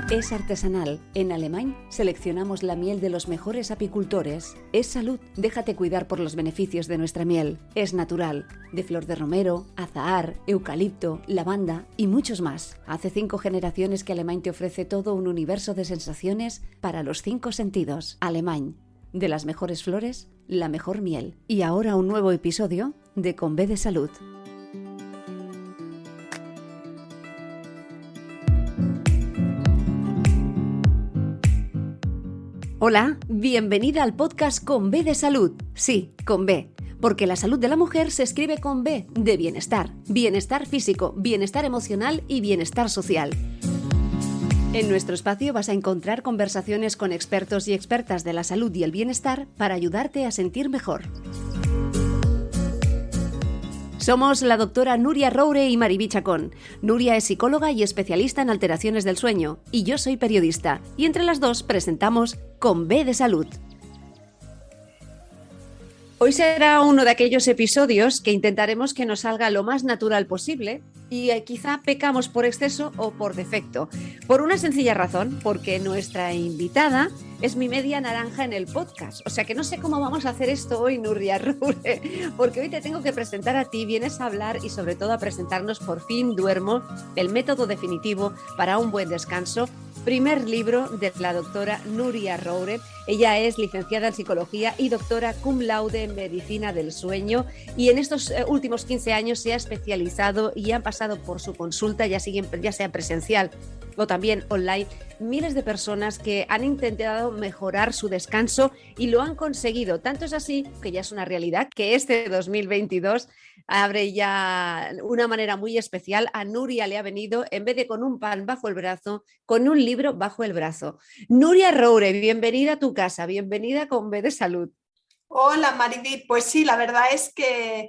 Es artesanal. En Alemán seleccionamos la miel de los mejores apicultores. Es salud. Déjate cuidar por los beneficios de nuestra miel. Es natural. De flor de romero, azahar, eucalipto, lavanda y muchos más. Hace 5 generaciones que Alemán te ofrece todo un universo de sensaciones para los 5 sentidos. Alemán. De las mejores flores, la mejor miel. Y ahora un nuevo episodio de Con B de Salud. Hola, bienvenida al podcast Con B de Salud. Sí, con B. Porque la salud de la mujer se escribe con B de bienestar. Bienestar físico, bienestar emocional y bienestar social. En nuestro espacio vas a encontrar conversaciones con expertos y expertas de la salud y el bienestar para ayudarte a sentir mejor. Somos la doctora Nuria Roure y Mariví Chacón. Nuria es psicóloga y especialista en alteraciones del sueño, y yo soy periodista, y entre las dos presentamos Con B de Salud. Hoy será uno de aquellos episodios que intentaremos que nos salga lo más natural posible y quizá pecamos por exceso o por defecto. Por una sencilla razón, porque nuestra invitada es mi media naranja en el podcast. O sea que no sé cómo vamos a hacer esto hoy, Nuria Roure, porque hoy te tengo que presentar a ti, vienes a hablar y sobre todo a presentarnos Por fin duermo, el método definitivo para un buen descanso. Primer libro de la doctora Nuria Roure. Ella es licenciada en psicología y doctora cum laude en medicina del sueño, y en estos últimos 15 años se ha especializado y han pasado por su consulta, ya sea presencial o también online, miles de personas que han intentado mejorar su descanso y lo han conseguido. Tanto es así que ya es una realidad que este 2022 abre ya una manera muy especial. A Nuria le ha venido, en vez de con un pan bajo el brazo, con un libro bajo el brazo. Nuria Roure, bienvenida a tu casa, bienvenida Con B de Salud. Hola Mariví, pues sí, la verdad es que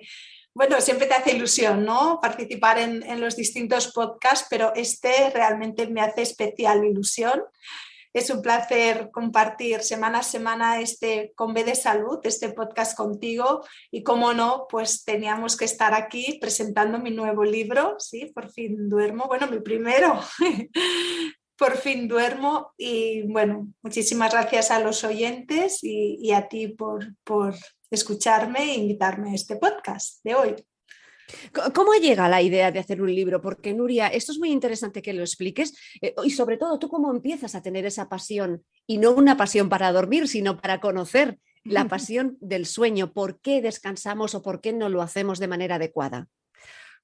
bueno, siempre te hace ilusión, ¿no? Participar en los distintos podcasts, pero este realmente me hace especial ilusión. Es un placer compartir semana a semana este Con B de Salud, este podcast contigo, y cómo no, pues teníamos que estar aquí presentando mi nuevo libro, sí, Por fin duermo, bueno, mi primero. Por fin duermo, y bueno, muchísimas gracias a los oyentes y a ti por escucharme e invitarme a este podcast de hoy. ¿Cómo llega la idea de hacer un libro? Porque, Nuria, esto es muy interesante que lo expliques, y sobre todo, ¿tú cómo empiezas a tener esa pasión? Y no una pasión para dormir, sino para conocer la pasión del sueño. ¿Por qué descansamos o por qué no lo hacemos de manera adecuada?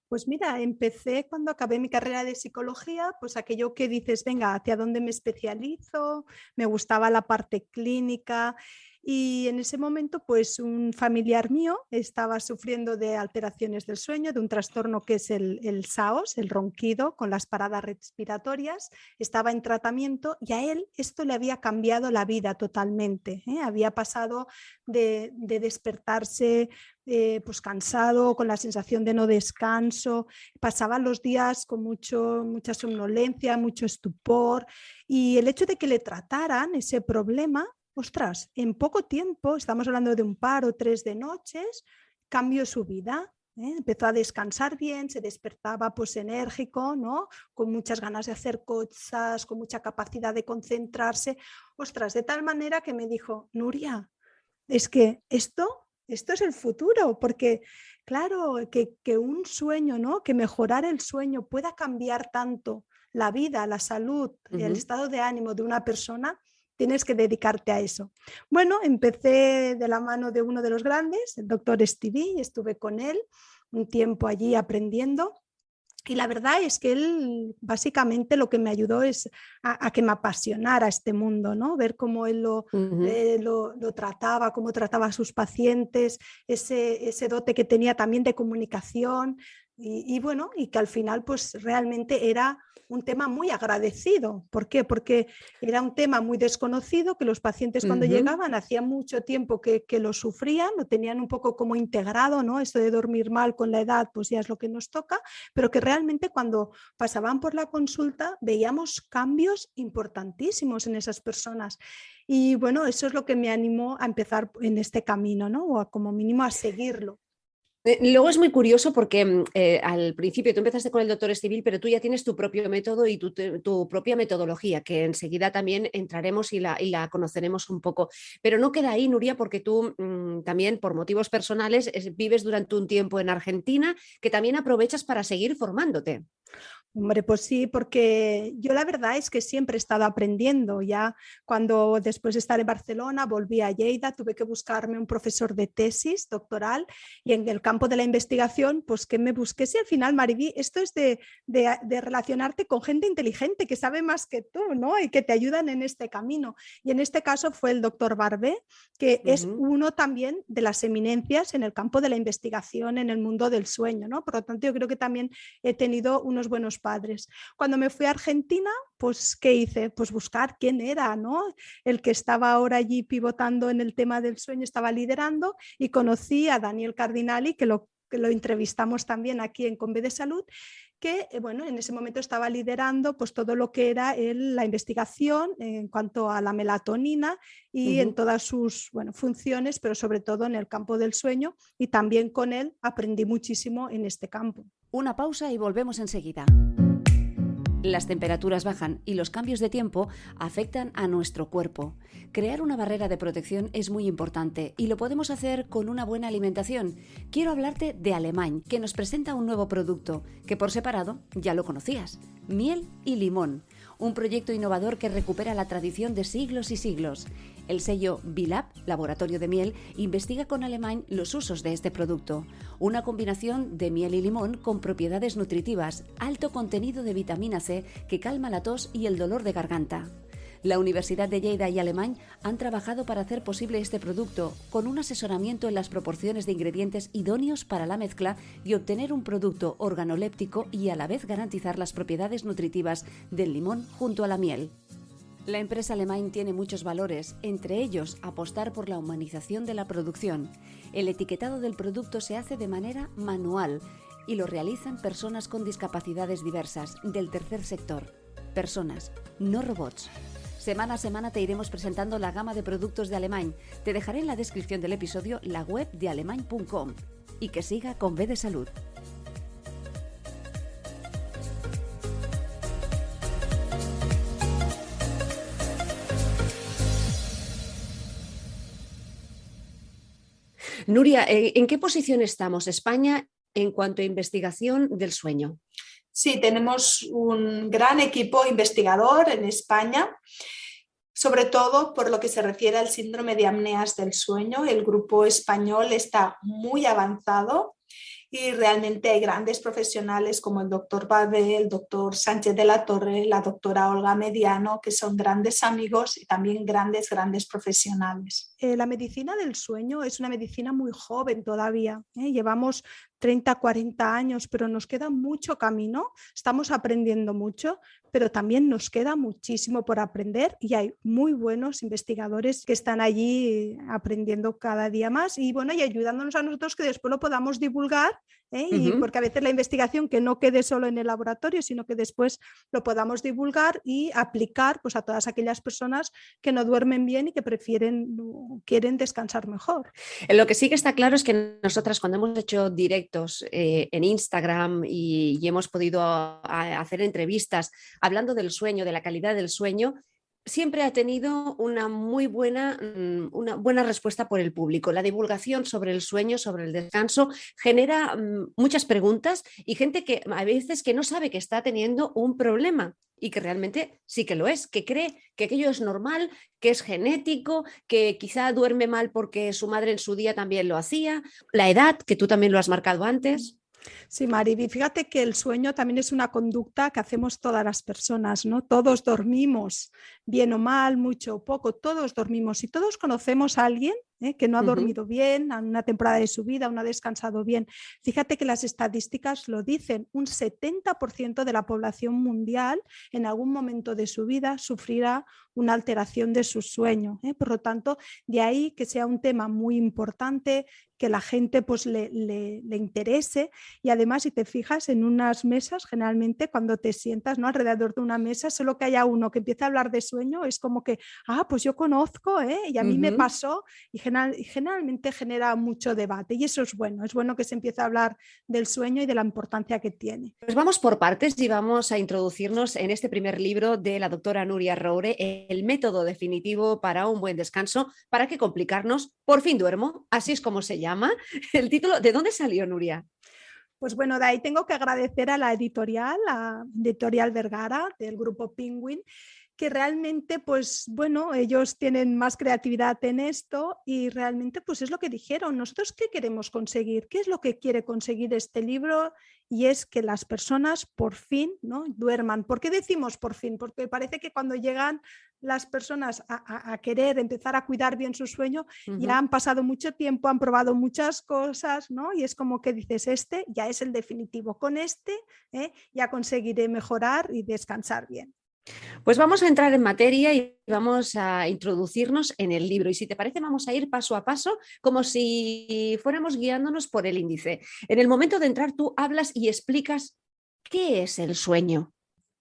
Pues mira, empecé cuando acabé mi carrera de psicología, pues aquello que dices, venga, ¿hacia dónde me especializo? Me gustaba la parte clínica, y en ese momento pues un familiar mío estaba sufriendo de alteraciones del sueño, de un trastorno que es el SAOS, el ronquido con las paradas respiratorias. Estaba en tratamiento y a él esto le había cambiado la vida totalmente, ¿eh? Había pasado de despertarse pues cansado, con la sensación de no descanso, pasaba los días con mucha somnolencia, mucho estupor, y el hecho de que le trataran ese problema, ostras, en poco tiempo, estamos hablando de un par o 3 de noches, cambió su vida. Empezó a descansar bien, se despertaba pues enérgico, ¿no? Con muchas ganas de hacer cosas, con mucha capacidad de concentrarse, ostras, de tal manera que me dijo, Nuria, es que esto es el futuro, porque claro, que un sueño, ¿no? Que mejorar el sueño pueda cambiar tanto la vida, la salud, el estado de ánimo de una persona, tienes que dedicarte a eso. Bueno, empecé de la mano de uno de los grandes, el doctor Stevie, y estuve con él un tiempo allí aprendiendo. Y la verdad es que él básicamente lo que me ayudó es a que me apasionara este mundo, ¿no? Ver cómo él lo trataba, cómo trataba a sus pacientes, ese dote que tenía también de comunicación, y bueno, y que al final pues realmente era un tema muy agradecido. ¿Por qué? Porque era un tema muy desconocido, que los pacientes cuando llegaban hacía mucho tiempo que lo sufrían, lo tenían un poco como integrado, ¿no? Esto de dormir mal con la edad pues ya es lo que nos toca, pero que realmente cuando pasaban por la consulta veíamos cambios importantísimos en esas personas. Y bueno, eso es lo que me animó a empezar en este camino, ¿no? O como mínimo a seguirlo. Luego es muy curioso porque al principio tú empezaste con el doctor Estivil, pero tú ya tienes tu propio método y tu propia metodología, que enseguida también entraremos y la conoceremos un poco. Pero no queda ahí, Nuria, porque tú también por motivos personales vives durante un tiempo en Argentina, que también aprovechas para seguir formándote. Hombre, pues sí, porque yo la verdad es que siempre he estado aprendiendo. Ya cuando después de estar en Barcelona volví a Lleida, tuve que buscarme un profesor de tesis doctoral y en el campo de la investigación, pues que me busqué. Si al final, Mariví, esto es de relacionarte con gente inteligente que sabe más que tú, ¿no? Y que te ayudan en este camino. Y en este caso fue el doctor Barbé, que es uno también de las eminencias en el campo de la investigación en el mundo del sueño, ¿no? Por lo tanto, yo creo que también he tenido unos buenos padres. Cuando me fui a Argentina, pues ¿qué hice? Pues buscar quién era, ¿no? El que estaba ahora allí pivotando en el tema del sueño, estaba liderando, y conocí a Daniel Cardinali, que lo entrevistamos también aquí en Conve de Salud, que bueno, en ese momento estaba liderando pues todo lo que era la investigación en cuanto a la melatonina y en todas sus funciones, pero sobre todo en el campo del sueño, y también con él aprendí muchísimo en este campo. Una pausa y volvemos enseguida. Las temperaturas bajan y los cambios de tiempo afectan a nuestro cuerpo. Crear una barrera de protección es muy importante y lo podemos hacer con una buena alimentación. Quiero hablarte de Alemany, que nos presenta un nuevo producto que por separado ya lo conocías: miel y limón. Un proyecto innovador que recupera la tradición de siglos y siglos. El sello Bilab, Laboratorio de Miel, investiga con Alemany los usos de este producto. Una combinación de miel y limón con propiedades nutritivas, alto contenido de vitamina C que calma la tos y el dolor de garganta. La Universidad de Lleida y Alemany han trabajado para hacer posible este producto, con un asesoramiento en las proporciones de ingredientes idóneos para la mezcla y obtener un producto organoléptico y a la vez garantizar las propiedades nutritivas del limón junto a la miel. La empresa Alemany tiene muchos valores, entre ellos apostar por la humanización de la producción. El etiquetado del producto se hace de manera manual y lo realizan personas con discapacidades diversas del tercer sector. Personas, no robots. Semana a semana te iremos presentando la gama de productos de Alemany. Te dejaré en la descripción del episodio la web de alemany.com. Y que siga Conve de Salud. Nuria, ¿en qué posición estamos España en cuanto a investigación del sueño? Sí, tenemos un gran equipo investigador en España, sobre todo por lo que se refiere al síndrome de apneas del sueño. El grupo español está muy avanzado y realmente hay grandes profesionales como el doctor Barbé, el doctor Sánchez de la Torre, la doctora Olga Mediano, que son grandes amigos y también grandes profesionales. La medicina del sueño es una medicina muy joven todavía, ¿eh? Llevamos 30, 40 años, pero nos queda mucho camino, estamos aprendiendo mucho, pero también nos queda muchísimo por aprender y hay muy buenos investigadores que están allí aprendiendo cada día más y ayudándonos a nosotros que después lo podamos divulgar, y porque a veces la investigación que no quede solo en el laboratorio, sino que después lo podamos divulgar y aplicar pues, a todas aquellas personas que no duermen bien y que quieren descansar mejor. Lo que sí que está claro es que nosotras cuando hemos hecho directos en Instagram y hemos podido hacer entrevistas hablando del sueño, de la calidad del sueño, siempre ha tenido una buena respuesta por el público. La divulgación sobre el sueño, sobre el descanso, genera muchas preguntas y gente que a veces que no sabe que está teniendo un problema y que realmente sí que lo es, que cree que aquello es normal, que es genético, que quizá duerme mal porque su madre en su día también lo hacía, la edad, que tú también lo has marcado antes. Sí, Mariby, fíjate que el sueño también es una conducta que hacemos todas las personas, ¿no? Todos dormimos, bien o mal, mucho o poco, todos dormimos y todos conocemos a alguien que no ha dormido bien en una temporada de su vida, no ha descansado bien. Fíjate que las estadísticas lo dicen, un 70% de la población mundial en algún momento de su vida sufrirá una alteración de su sueño. Por lo tanto, de ahí que sea un tema muy importante, que la gente pues, le interese y además si te fijas en unas mesas, generalmente cuando te sientas, ¿no?, alrededor de una mesa, solo que haya uno que empiece a hablar de sueño, es como que, pues yo conozco y a mí me pasó y generalmente generalmente genera mucho debate y eso es bueno que se empiece a hablar del sueño y de la importancia que tiene. Pues vamos por partes y vamos a introducirnos en este primer libro de la doctora Núria Roure, El método definitivo para un buen descanso. ¿Para qué complicarnos? Por fin duermo, así es como se llama. El título, ¿de dónde salió, Núria? Pues bueno, de ahí tengo que agradecer a la editorial Vergara, del grupo Penguin, que realmente, pues bueno, ellos tienen más creatividad en esto y realmente pues es lo que dijeron. ¿Nosotros qué queremos conseguir? ¿Qué es lo que quiere conseguir este libro? Y es que las personas por fin, ¿no?, duerman. ¿Por qué decimos por fin? Porque parece que cuando llegan las personas a querer empezar a cuidar bien su sueño, ya han pasado mucho tiempo, han probado muchas cosas, ¿no? Y es como que dices, este ya es el definitivo. Con este ya conseguiré mejorar y descansar bien. Pues vamos a entrar en materia y vamos a introducirnos en el libro. Y si te parece, vamos a ir paso a paso, como si fuéramos guiándonos por el índice. En el momento de entrar, tú hablas y explicas qué es el sueño.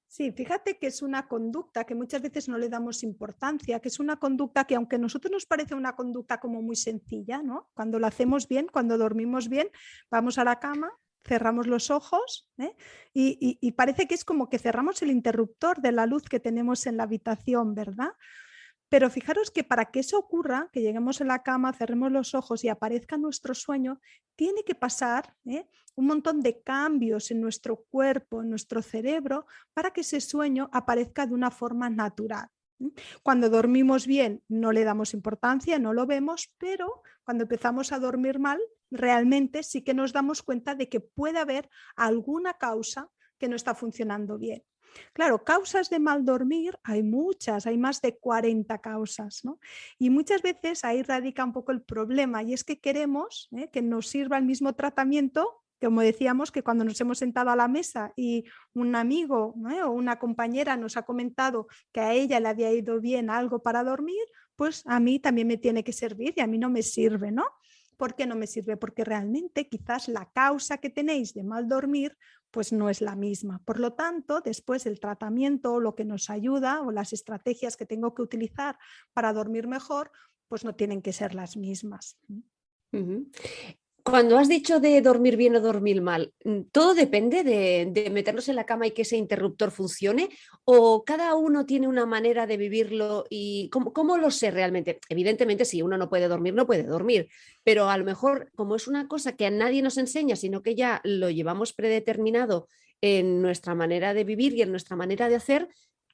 Sí, fíjate que es una conducta que muchas veces no le damos importancia, que es una conducta que aunque a nosotros nos parece una conducta como muy sencilla, ¿no? Cuando lo hacemos bien, cuando dormimos bien, vamos a la cama, cerramos los ojos y parece que es como que cerramos el interruptor de la luz que tenemos en la habitación, ¿verdad? Pero fijaros que para que eso ocurra, que lleguemos a la cama, cerremos los ojos y aparezca nuestro sueño, tiene que pasar un montón de cambios en nuestro cuerpo, en nuestro cerebro, para que ese sueño aparezca de una forma natural. Cuando dormimos bien no le damos importancia, no lo vemos, pero cuando empezamos a dormir mal, realmente sí que nos damos cuenta de que puede haber alguna causa que no está funcionando bien. Claro, causas de mal dormir hay muchas, hay más de 40 causas, ¿no? Y muchas veces ahí radica un poco el problema y es que queremos que nos sirva el mismo tratamiento, como decíamos, que cuando nos hemos sentado a la mesa y un amigo o una compañera nos ha comentado que a ella le había ido bien algo para dormir, pues a mí también me tiene que servir y a mí no me sirve, ¿no? ¿Por qué no me sirve? Porque realmente quizás la causa que tenéis de mal dormir pues no es la misma. Por lo tanto, después el tratamiento, lo que nos ayuda o las estrategias que tengo que utilizar para dormir mejor, pues no tienen que ser las mismas. Cuando has dicho de dormir bien o dormir mal, ¿todo depende de meternos en la cama y que ese interruptor funcione? ¿O cada uno tiene una manera de vivirlo? ¿Y cómo lo sé realmente? Evidentemente, si uno no puede dormir, no puede dormir. Pero a lo mejor, como es una cosa que a nadie nos enseña, sino que ya lo llevamos predeterminado en nuestra manera de vivir y en nuestra manera de hacer,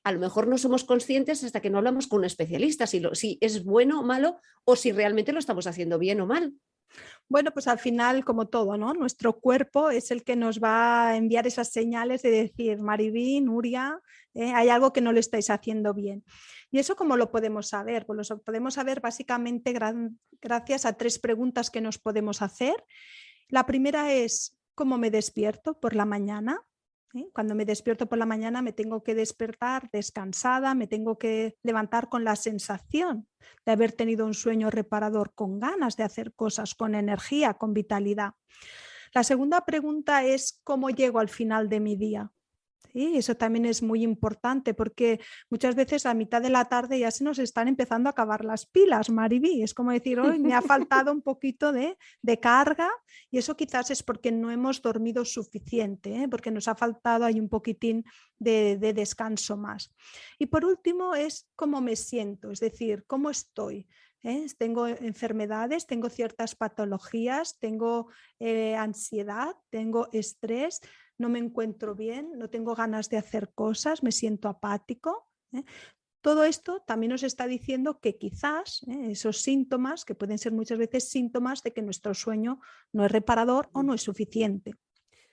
a lo mejor no somos conscientes hasta que no hablamos con un especialista si es bueno o malo o si realmente lo estamos haciendo bien o mal. Bueno, pues al final, como todo, ¿no? Nuestro cuerpo es el que nos va a enviar esas señales de decir, Maribí, Núria, hay algo que no lo estáis haciendo bien. ¿Y eso cómo lo podemos saber? Pues lo podemos saber básicamente gracias a 3 preguntas que nos podemos hacer. La primera es, ¿cómo me despierto por la mañana? Cuando me despierto por la mañana me tengo que despertar descansada, me tengo que levantar con la sensación de haber tenido un sueño reparador, con ganas de hacer cosas, con energía, con vitalidad. La segunda pregunta es ¿cómo llego al final de mi día? Sí, eso también es muy importante porque muchas veces a mitad de la tarde ya se nos están empezando a acabar las pilas, Maribí. Es como decir, hoy me ha faltado un poquito de carga y eso quizás es porque no hemos dormido suficiente, porque nos ha faltado ahí un poquitín de descanso más. Y por último es cómo me siento, es decir, cómo estoy. Tengo enfermedades, tengo ciertas patologías, tengo ansiedad, tengo estrés, no me encuentro bien, no tengo ganas de hacer cosas, me siento apático. Todo esto también nos está diciendo que quizás esos síntomas, que pueden ser muchas veces síntomas de que nuestro sueño no es reparador o no es suficiente.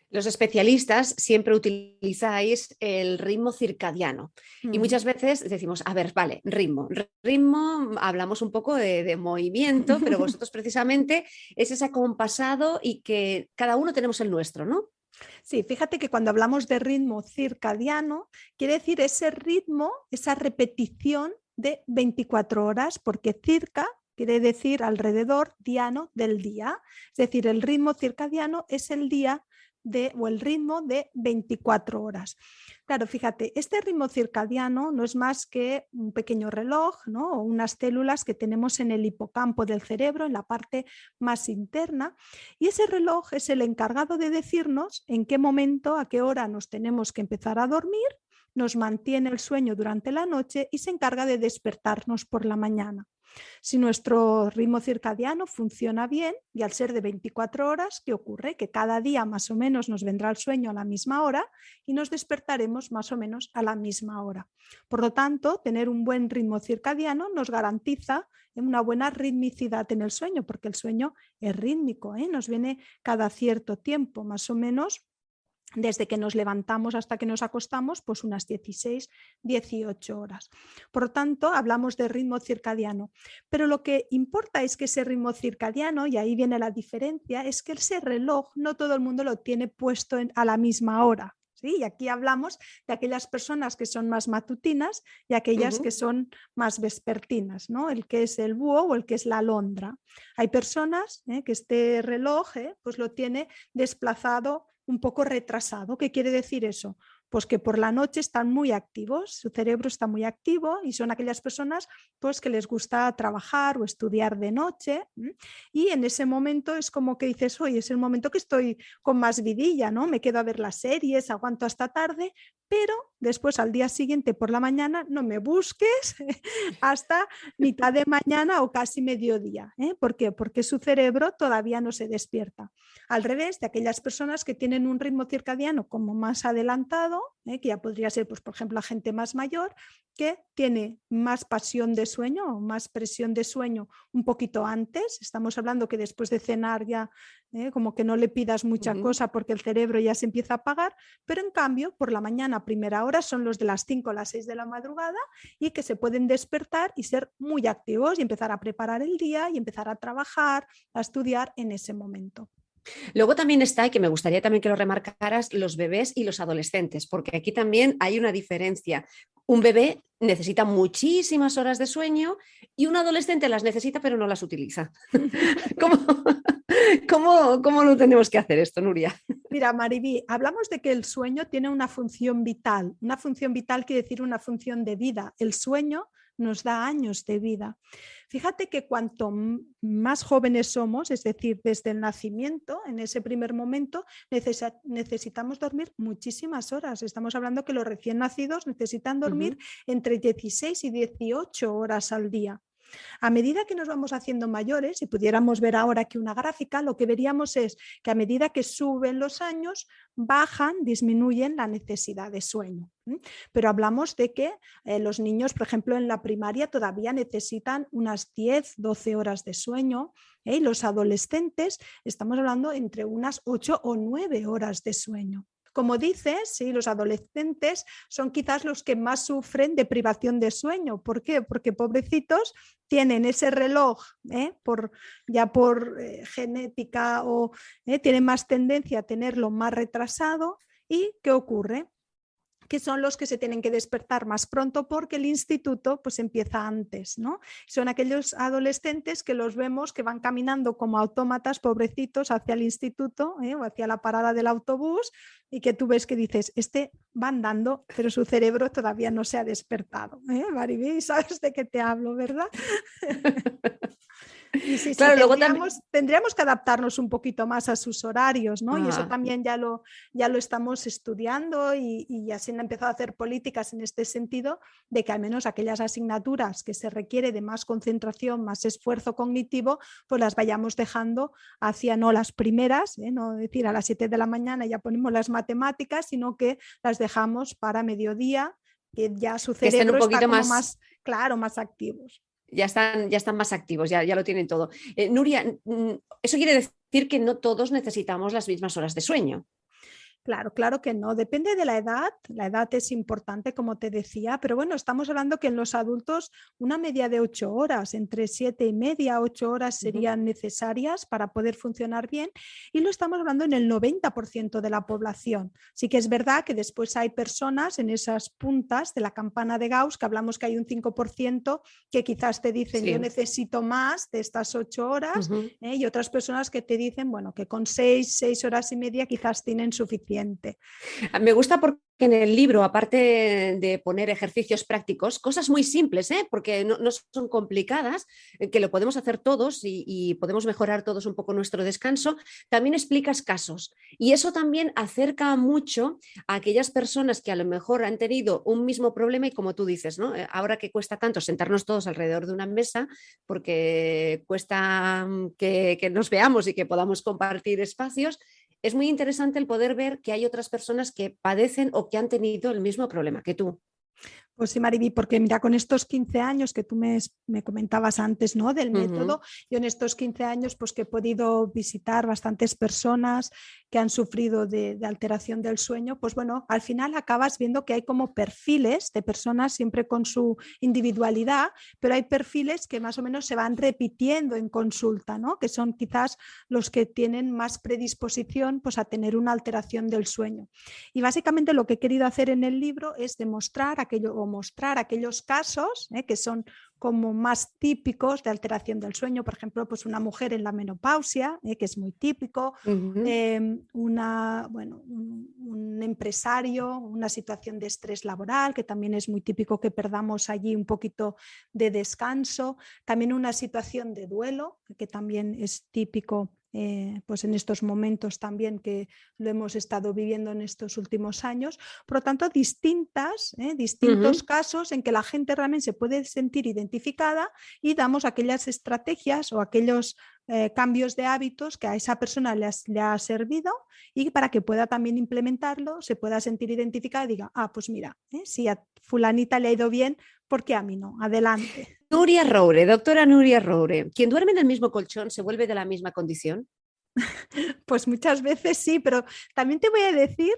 Los especialistas siempre utilizáis el ritmo circadiano y muchas veces decimos, a ver, vale, ritmo, hablamos un poco de movimiento, pero vosotros precisamente es ese acompasado y que cada uno tenemos el nuestro, ¿no? Sí, fíjate que cuando hablamos de ritmo circadiano, quiere decir ese ritmo, esa repetición de 24 horas, porque circa quiere decir alrededor, diano del día. Es decir, el ritmo circadiano es el día o el ritmo de 24 horas. Claro, fíjate, este ritmo circadiano no es más que un pequeño reloj, ¿no? O unas células que tenemos en el hipocampo del cerebro, en la parte más interna, y ese reloj es el encargado de decirnos en qué momento, a qué hora nos tenemos que empezar a dormir, nos mantiene el sueño durante la noche y se encarga de despertarnos por la mañana. Si nuestro ritmo circadiano funciona bien, y al ser de 24 horas, ¿qué ocurre? Que cada día más o menos nos vendrá el sueño a la misma hora y nos despertaremos más o menos a la misma hora. Por lo tanto, tener un buen ritmo circadiano nos garantiza una buena ritmicidad en el sueño, porque el sueño es rítmico, ¿eh? Nos viene cada cierto tiempo, más o menos. Desde que nos levantamos hasta que nos acostamos, pues unas 16, 18 horas. Por lo tanto, hablamos de ritmo circadiano. Pero lo que importa es que ese ritmo circadiano, y ahí viene la diferencia, es que ese reloj no todo el mundo lo tiene puesto a la misma hora. ¿Sí? Y aquí hablamos de aquellas personas que son más matutinas y aquellas que son más vespertinas, ¿no? El que es el búho o el que es la alondra. Hay personas que este reloj pues lo tiene desplazado un poco retrasado. ¿Qué quiere decir eso? Pues que por la noche están muy activos, su cerebro está muy activo y son aquellas personas pues, que les gusta trabajar o estudiar de noche, y en ese momento es como que dices, oye, es el momento que estoy con más vidilla, ¿no? Me quedo a ver las series, aguanto hasta tarde, pero después al día siguiente por la mañana no me busques hasta mitad de mañana o casi mediodía. ¿Por qué? Porque su cerebro todavía no se despierta. Al revés de aquellas personas que tienen un ritmo circadiano como más adelantado, que ya podría ser, pues, por ejemplo, la gente más mayor, que tiene más pasión de sueño o más presión de sueño un poquito antes. Estamos hablando que después de cenar ya como que no le pidas mucha cosa porque el cerebro ya se empieza a apagar, pero en cambio por la mañana a primera hora son los de las 5 o las 6 de la madrugada y que se pueden despertar y ser muy activos y empezar a preparar el día y empezar a trabajar, a estudiar en ese momento. Luego también está, y que me gustaría también que lo remarcaras, los bebés y los adolescentes, porque aquí también hay una diferencia. Un bebé necesita muchísimas horas de sueño y un adolescente las necesita pero no las utiliza. ¿Cómo lo tenemos que hacer esto, Nuria? Mira, Mariví, hablamos de que el sueño tiene una función vital. Una función vital quiere decir una función de vida. El sueño nos da años de vida. Fíjate que cuanto más jóvenes somos, es decir, desde el nacimiento, en ese primer momento, necesitamos dormir muchísimas horas. Estamos hablando que los recién nacidos necesitan dormir entre 16 y 18 horas al día. A medida que nos vamos haciendo mayores, si pudiéramos ver ahora aquí una gráfica, lo que veríamos es que a medida que suben los años, bajan, disminuyen la necesidad de sueño. Pero hablamos de que los niños, por ejemplo, en la primaria todavía necesitan unas 10, 12 horas de sueño, y los adolescentes estamos hablando entre unas 8 o 9 horas de sueño. Como dices, sí, los adolescentes son quizás los que más sufren de privación de sueño. ¿Por qué? Porque pobrecitos tienen ese reloj por genética o tienen más tendencia a tenerlo más retrasado. ¿Y qué ocurre? Que son los que se tienen que despertar más pronto porque el instituto pues empieza antes, ¿no? Son aquellos adolescentes que los vemos que van caminando como autómatas, pobrecitos, hacia el instituto o hacia la parada del autobús, y que tú ves que dices, va andando, pero su cerebro todavía no se ha despertado. Maribí, ¿sabes de qué te hablo, verdad? Y sí, claro, luego tendríamos que adaptarnos un poquito más a sus horarios, ¿no? Y eso también ya lo estamos estudiando y ya se han empezado a hacer políticas en este sentido, de que al menos aquellas asignaturas que se requiere de más concentración, más esfuerzo cognitivo, pues las vayamos dejando hacia no las primeras, no decir a las 7 de la mañana ya ponemos las matemáticas, sino que las dejamos para mediodía, que ya su cerebro está como más claro, más activos. Ya están más activos, ya lo tienen todo. Nuria, ¿eso quiere decir que no todos necesitamos las mismas horas de sueño? Claro, claro que no. Depende de la edad. La edad es importante, como te decía, pero bueno, estamos hablando que en los adultos una media de 8 horas, entre 7 y media, 8 horas serían necesarias para poder funcionar bien y lo estamos hablando en el 90% de la población. Sí que es verdad que después hay personas en esas puntas de la campana de Gauss, que hablamos que hay un 5% que quizás te dicen Sí. yo necesito más de estas 8 horas y otras personas que te dicen, bueno, que con 6 horas y media quizás tienen suficiente. Me gusta porque en el libro, aparte de poner ejercicios prácticos, cosas muy simples, porque no son complicadas, que lo podemos hacer todos y podemos mejorar todos un poco nuestro descanso, también explicas casos. Y eso también acerca mucho a aquellas personas que a lo mejor han tenido un mismo problema y como tú dices, ¿no? Ahora que cuesta tanto sentarnos todos alrededor de una mesa, porque cuesta que nos veamos y que podamos compartir espacios, es muy interesante el poder ver que hay otras personas que padecen o que han tenido el mismo problema que tú. Pues sí, Mariby, porque mira, con estos 15 años que tú me comentabas antes, ¿no? Del método, yo en estos 15 años pues que he podido visitar bastantes personas que han sufrido de alteración del sueño, pues bueno, al final acabas viendo que hay como perfiles de personas siempre con su individualidad, pero hay perfiles que más o menos se van repitiendo en consulta, ¿no? Que son quizás los que tienen más predisposición pues a tener una alteración del sueño. Y básicamente lo que he querido hacer en el libro es demostrar mostrar aquellos casos que son como más típicos de alteración del sueño, por ejemplo, pues una mujer en la menopausia, que es muy típico, un empresario, una situación de estrés laboral, que también es muy típico que perdamos allí un poquito de descanso, también una situación de duelo, que también es típico pues en estos momentos también que lo hemos estado viviendo en estos últimos años. Por lo tanto, distintos casos en que la gente realmente se puede sentir identificada y damos aquellas estrategias o aquellos cambios de hábitos que a esa persona le ha servido y para que pueda también implementarlo, se pueda sentir identificada y diga, pues mira, si a fulanita le ha ido bien, ¿por qué a mí no? Adelante. Nuria Roure, doctora Nuria Roure, ¿quien duerme en el mismo colchón se vuelve de la misma condición? Pues muchas veces sí, pero también te voy a decir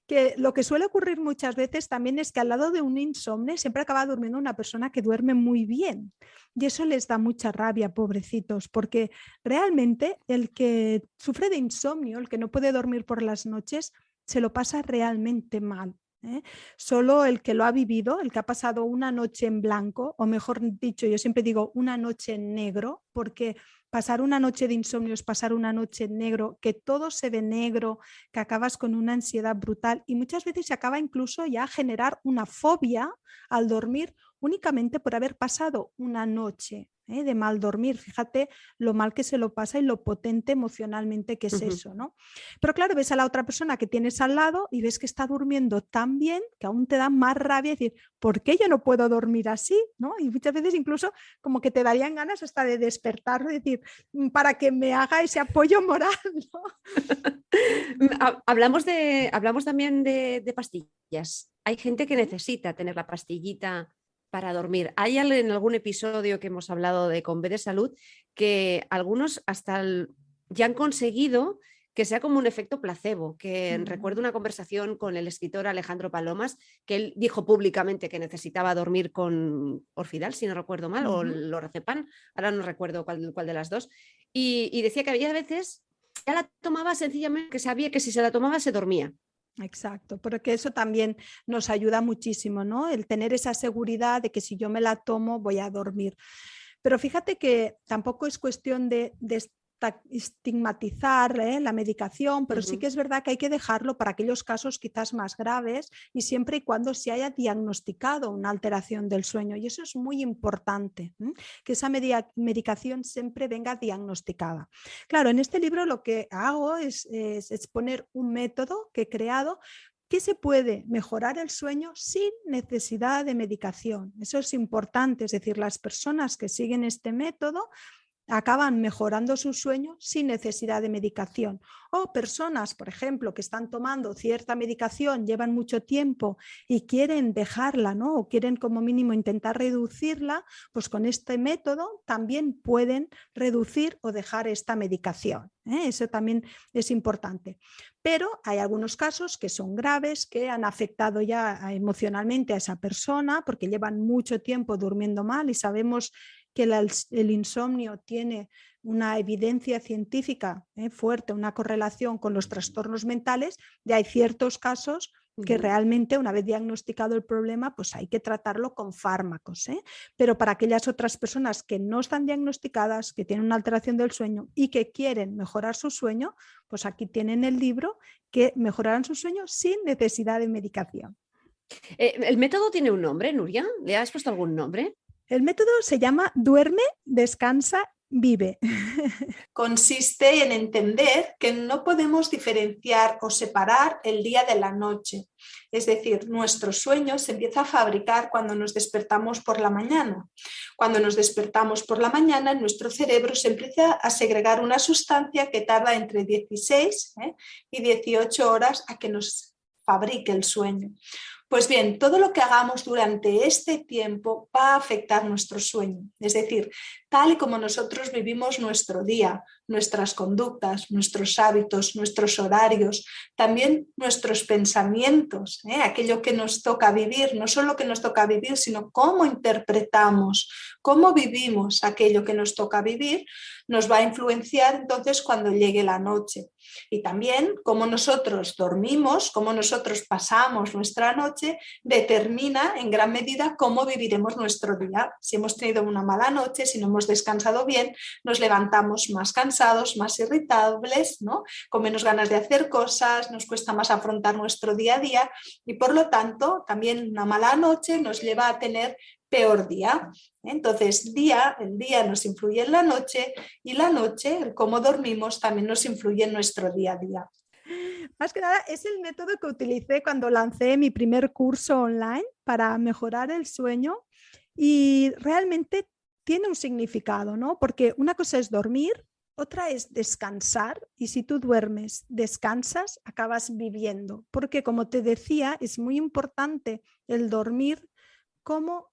que lo que suele ocurrir muchas veces también es que al lado de un insomnio siempre acaba durmiendo una persona que duerme muy bien y eso les da mucha rabia, pobrecitos, porque realmente el que sufre de insomnio, el que no puede dormir por las noches, se lo pasa realmente mal. Solo el que lo ha vivido, el que ha pasado una noche en blanco, o mejor dicho, yo siempre digo una noche en negro, porque pasar una noche de insomnio es pasar una noche en negro, que todo se ve negro, que acabas con una ansiedad brutal y muchas veces se acaba incluso ya a generar una fobia al dormir únicamente por haber pasado una noche de mal dormir. Fíjate lo mal que se lo pasa y lo potente emocionalmente que es eso, ¿no? Pero claro, ves a la otra persona que tienes al lado y ves que está durmiendo tan bien que aún te da más rabia decir, ¿por qué yo no puedo dormir así? ¿No? Y muchas veces incluso como que te darían ganas hasta de despertar, es decir, para que me haga ese apoyo moral, ¿no? Hablamos también de pastillas. Hay gente que necesita tener la pastillita para dormir. Hay en algún episodio que hemos hablado de Con B de Salud que algunos ya han conseguido que sea como un efecto placebo, que recuerdo una conversación con el escritor Alejandro Palomas, que él dijo públicamente que necesitaba dormir con Orfidal, si no recuerdo mal, o Lorazepam, ahora no recuerdo cuál de las dos, y decía que había veces ya la tomaba sencillamente que sabía que si se la tomaba se dormía. Exacto, porque eso también nos ayuda muchísimo, ¿no? El tener esa seguridad de que si yo me la tomo voy a dormir. Pero fíjate que tampoco es cuestión de estigmatizar la medicación, pero sí que es verdad que hay que dejarlo para aquellos casos quizás más graves y siempre y cuando se haya diagnosticado una alteración del sueño. Y eso es muy importante, que esa medicación siempre venga diagnosticada. Claro, en este libro lo que hago es exponer un método que he creado que se puede mejorar el sueño sin necesidad de medicación. Eso es importante, es decir, las personas que siguen este método acaban mejorando su sueño sin necesidad de medicación. O personas, por ejemplo, que están tomando cierta medicación, llevan mucho tiempo y quieren dejarla, ¿no? O quieren como mínimo intentar reducirla, pues con este método también pueden reducir o dejar esta medicación. Eso también es importante. Pero hay algunos casos que son graves, que han afectado ya emocionalmente a esa persona porque llevan mucho tiempo durmiendo mal y sabemos que el insomnio tiene una evidencia científica fuerte, una correlación con los trastornos mentales, y hay ciertos casos que realmente una vez diagnosticado el problema pues hay que tratarlo con fármacos, pero para aquellas otras personas que no están diagnosticadas, que tienen una alteración del sueño y que quieren mejorar su sueño, pues aquí tienen el libro que mejorarán su sueño sin necesidad de medicación. ¿El método tiene un nombre, Nuria? ¿Le has puesto algún nombre? El método se llama Duerme, Descansa, Vive. Consiste en entender que no podemos diferenciar o separar el día de la noche. Es decir, nuestro sueño se empieza a fabricar cuando nos despertamos por la mañana. Cuando nos despertamos por la mañana, en nuestro cerebro se empieza a segregar una sustancia que tarda entre 16 y 18 horas a que nos fabrique el sueño. Pues bien, todo lo que hagamos durante este tiempo va a afectar nuestro sueño. Es decir, tal y como nosotros vivimos nuestro día, nuestras conductas, nuestros hábitos, nuestros horarios, también nuestros pensamientos, aquello que nos toca vivir, no solo que nos toca vivir, sino cómo interpretamos, cómo vivimos aquello que nos toca vivir, nos va a influenciar entonces cuando llegue la noche. Y también cómo nosotros dormimos, cómo nosotros pasamos nuestra noche, determina en gran medida cómo viviremos nuestro día. Si hemos tenido una mala noche, si no hemos descansado bien, nos levantamos más cansados, más irritables, ¿no? Con menos ganas de hacer cosas, nos cuesta más afrontar nuestro día a día y por lo tanto también una mala noche nos lleva a tener peor día. Entonces, el día nos influye en la noche y la noche, el cómo dormimos, también nos influye en nuestro día a día. Más que nada, es el método que utilicé cuando lancé mi primer curso online para mejorar el sueño y realmente tiene un significado, ¿no? Porque una cosa es dormir, otra es descansar y si tú duermes, descansas, acabas viviendo. Porque como te decía, es muy importante el dormir como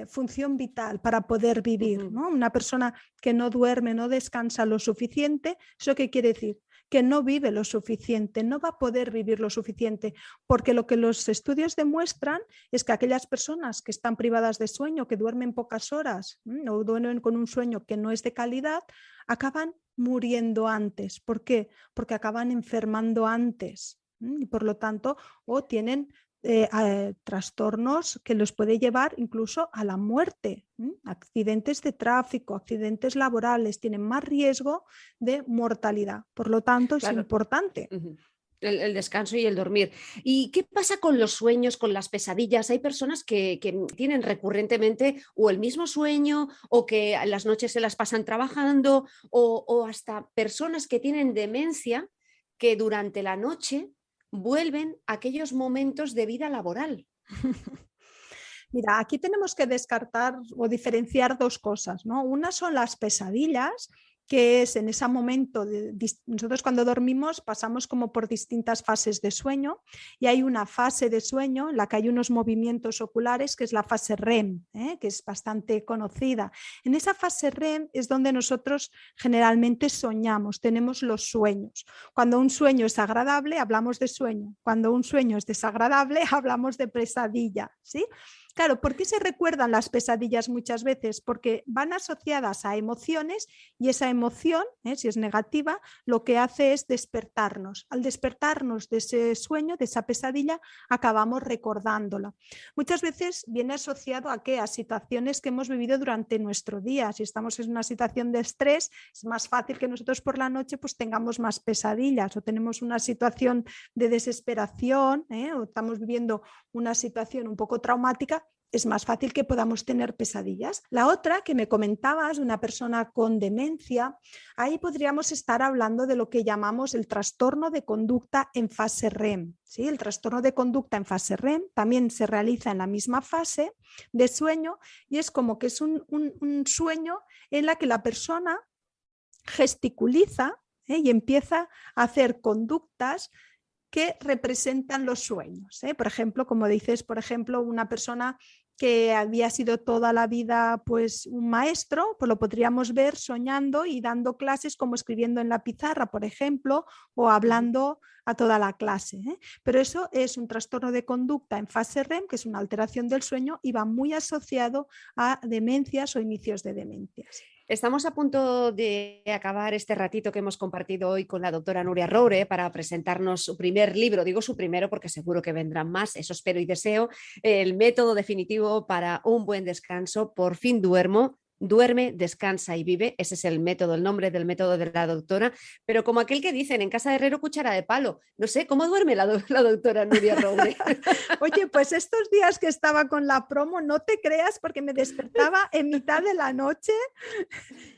función vital para poder vivir, ¿no? Una persona que no duerme, no descansa lo suficiente, ¿eso qué quiere decir? Que no vive lo suficiente, no va a poder vivir lo suficiente, porque lo que los estudios demuestran es que aquellas personas que están privadas de sueño, que duermen pocas horas o duermen con un sueño que no es de calidad, acaban muriendo antes. ¿Por qué? Porque acaban enfermando antes y por lo tanto o tienen trastornos que los puede llevar incluso a la muerte. Accidentes de tráfico, accidentes laborales, tienen más riesgo de mortalidad. Por lo tanto, es importante. El descanso y el dormir. ¿Y qué pasa con los sueños, con las pesadillas? Hay personas que tienen recurrentemente o el mismo sueño o que a las noches se las pasan trabajando o hasta personas que tienen demencia que durante la noche vuelven a aquellos momentos de vida laboral. Mira, aquí tenemos que descartar o diferenciar dos cosas, ¿no? Una son las pesadillas, que es en ese momento, nosotros cuando dormimos pasamos como por distintas fases de sueño y hay una fase de sueño en la que hay unos movimientos oculares que es la fase REM, que es bastante conocida. En esa fase REM es donde nosotros generalmente soñamos, tenemos los sueños. Cuando un sueño es agradable hablamos de sueño, cuando un sueño es desagradable hablamos de pesadilla, ¿sí? Claro, ¿por qué se recuerdan las pesadillas muchas veces? Porque van asociadas a emociones y esa emoción, si es negativa, lo que hace es despertarnos. Al despertarnos de ese sueño, de esa pesadilla, acabamos recordándola. Muchas veces viene asociado a ¿qué? A situaciones que hemos vivido durante nuestro día. Si estamos en una situación de estrés, es más fácil que nosotros por la noche pues, tengamos más pesadillas o tenemos una situación de desesperación o estamos viviendo una situación un poco traumática, es más fácil que podamos tener pesadillas. La otra que me comentabas, una persona con demencia, ahí podríamos estar hablando de lo que llamamos el trastorno de conducta en fase REM. ¿Sí? El trastorno de conducta en fase REM también se realiza en la misma fase de sueño y es como que es un sueño en la que la persona gesticuliza y empieza a hacer conductas que representan los sueños. Por ejemplo, como dices, por ejemplo, una persona que había sido toda la vida pues un maestro, pues lo podríamos ver soñando y dando clases, como escribiendo en la pizarra, por ejemplo, o hablando a toda la clase. Pero eso es un trastorno de conducta en fase REM, que es una alteración del sueño y va muy asociado a demencias o inicios de demencias. Estamos a punto de acabar este ratito que hemos compartido hoy con la doctora Núria Roure para presentarnos su primer libro. Digo su primero porque seguro que vendrán más, eso espero y deseo. El método definitivo para un buen descanso. Por fin duermo. Duerme, descansa y vive. Ese es el método, el nombre del método de la doctora. Pero como aquel que dicen, en casa de herrero, cuchara de palo. No sé, ¿cómo duerme la doctora Núria Roure? Oye, pues estos días que estaba con la promo, no te creas, porque me despertaba en mitad de la noche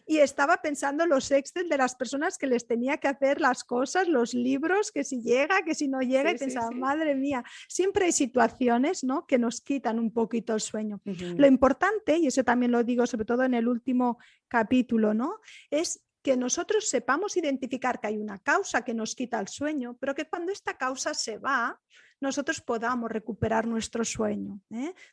y estaba pensando los Excel de las personas que les tenía que hacer las cosas, los libros, que si llega, que si no llega, y pensaba, madre mía, siempre hay situaciones, ¿no?, que nos quitan un poquito el sueño. Lo importante, y eso también lo digo sobre todo en el último capítulo, ¿no?, es que nosotros sepamos identificar que hay una causa que nos quita el sueño, pero que cuando esta causa se va, nosotros podamos recuperar nuestro sueño.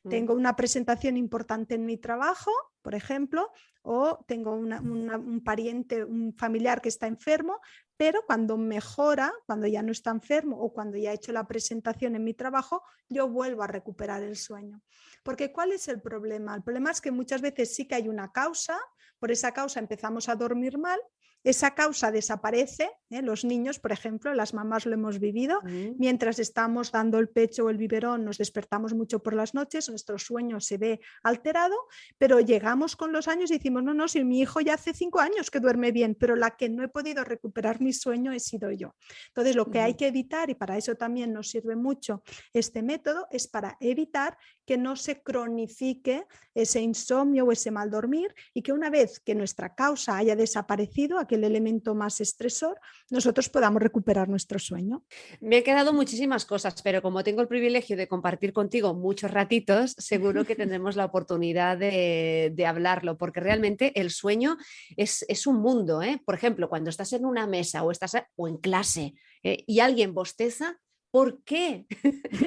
Tengo una presentación importante en mi trabajo, por ejemplo, o tengo un pariente, un familiar que está enfermo, pero cuando mejora, cuando ya no está enfermo o cuando ya he hecho la presentación en mi trabajo, yo vuelvo a recuperar el sueño. Porque ¿cuál es el problema? El problema es que muchas veces sí que hay una causa, por esa causa empezamos a dormir mal, esa causa desaparece, los niños, por ejemplo, las mamás lo hemos vivido, mientras estamos dando el pecho o el biberón nos despertamos mucho por las noches, nuestro sueño se ve alterado, pero llegamos con los años y decimos, no, si mi hijo ya hace 5 años que duerme bien, pero la que no he podido recuperar mi sueño he sido yo. Entonces lo que hay que evitar, y para eso también nos sirve mucho este método, es para evitar que no se cronifique ese insomnio o ese mal dormir, y que una vez que nuestra causa haya desaparecido, aquel elemento más estresor, nosotros podamos recuperar nuestro sueño. Me han quedado muchísimas cosas, pero como tengo el privilegio de compartir contigo muchos ratitos, seguro que tendremos la oportunidad de hablarlo, porque realmente el sueño es un mundo. Por ejemplo, cuando estás en una mesa o en clase y alguien bosteza, ¿por qué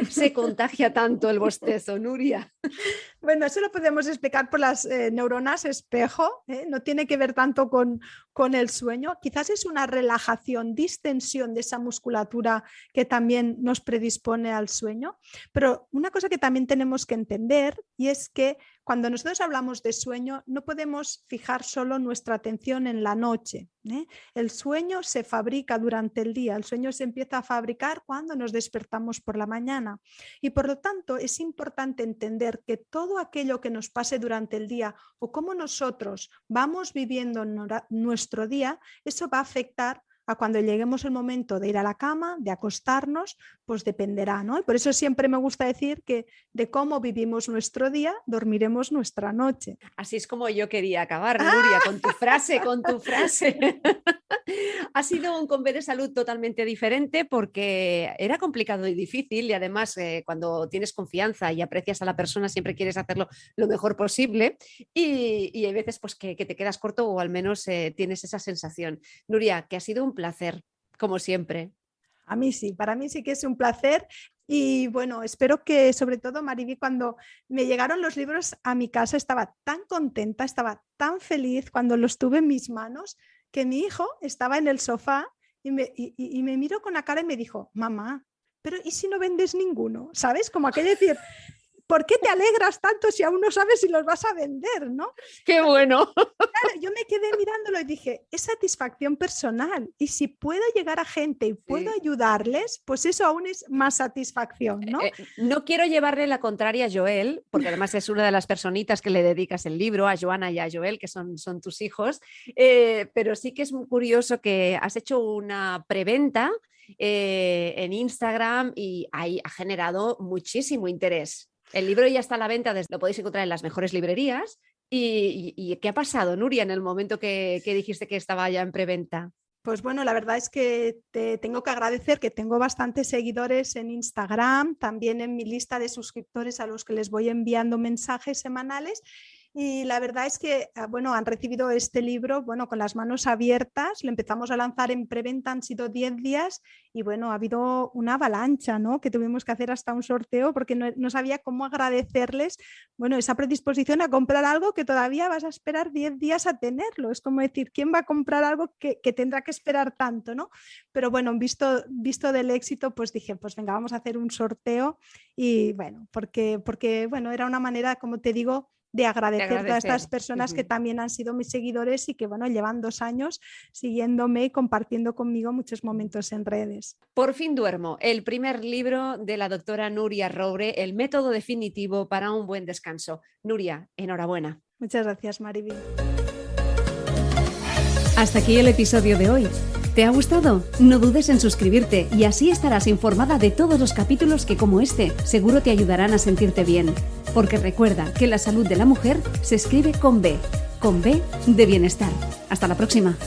se contagia tanto el bostezo, Núria? Bueno, eso lo podemos explicar por las neuronas espejo, no tiene que ver tanto con el sueño, quizás es una relajación, distensión de esa musculatura que también nos predispone al sueño, pero una cosa que también tenemos que entender, y es que cuando nosotros hablamos de sueño no podemos fijar solo nuestra atención en la noche. El sueño se fabrica durante el día, el sueño se empieza a fabricar cuando nos despertamos por la mañana, y por lo tanto es importante entender que todo aquello que nos pase durante el día o cómo nosotros vamos viviendo nuestro día, eso va a afectar a cuando lleguemos el momento de ir a la cama, de acostarnos, pues dependerá, ¿no? Y por eso siempre me gusta decir que de cómo vivimos nuestro día, dormiremos nuestra noche. Así es como yo quería acabar, Núria, con tu frase, Ha sido un Convé de Salud totalmente diferente porque era complicado y difícil, y además cuando tienes confianza y aprecias a la persona siempre quieres hacerlo lo mejor posible, y hay veces pues que te quedas corto, o al menos tienes esa sensación. Núria, que ha sido un placer, como siempre. A mí sí, para mí sí que es un placer. Y bueno, espero que sobre todo, Mariby, cuando me llegaron los libros a mi casa estaba tan contenta, estaba tan feliz cuando los tuve en mis manos, que mi hijo estaba en el sofá y me miró con la cara y me dijo, mamá, pero ¿y si no vendes ninguno? ¿Sabes? Como aquello de decir, ¿por qué te alegras tanto si aún no sabes si los vas a vender, ¿no? ¡Qué bueno! Claro, yo me quedé mirándolo y dije, es satisfacción personal, y si puedo llegar a gente y puedo ayudarles, pues eso aún es más satisfacción, ¿no? No quiero llevarle la contraria a Joel, porque además es una de las personitas que le dedicas el libro, a Joana y a Joel, que son tus hijos, pero sí que es muy curioso que has hecho una preventa en Instagram y ahí ha generado muchísimo interés. El libro ya está a la venta, lo podéis encontrar en las mejores librerías. ¿Y qué ha pasado, Núria, en el momento que dijiste que estaba ya en preventa? Pues bueno, la verdad es que te tengo que agradecer que tengo bastantes seguidores en Instagram, también en mi lista de suscriptores a los que les voy enviando mensajes semanales. Y la verdad es que, bueno, han recibido este libro, bueno, con las manos abiertas. Lo empezamos a lanzar en preventa, han sido 10 días y bueno, ha habido una avalancha, ¿no? Que tuvimos que hacer hasta un sorteo porque no sabía cómo agradecerles, bueno, esa predisposición a comprar algo que todavía vas a esperar 10 días a tenerlo. Es como decir, ¿quién va a comprar algo que tendrá que esperar tanto, ¿no? Pero bueno, visto del éxito, pues dije, pues venga, vamos a hacer un sorteo y bueno, porque bueno, era una manera, como te digo, de agradecer a todas estas personas que también han sido mis seguidores y que, bueno, llevan 2 años siguiéndome y compartiendo conmigo muchos momentos en redes. Por fin duermo, el primer libro de la doctora Núria Roure, el método definitivo para un buen descanso. Núria, enhorabuena. Muchas gracias, Mariby. Hasta aquí el episodio de hoy. ¿Te ha gustado? No dudes en suscribirte y así estarás informada de todos los capítulos que, como este, seguro te ayudarán a sentirte bien. Porque recuerda que la salud de la mujer se escribe con B de bienestar. Hasta la próxima.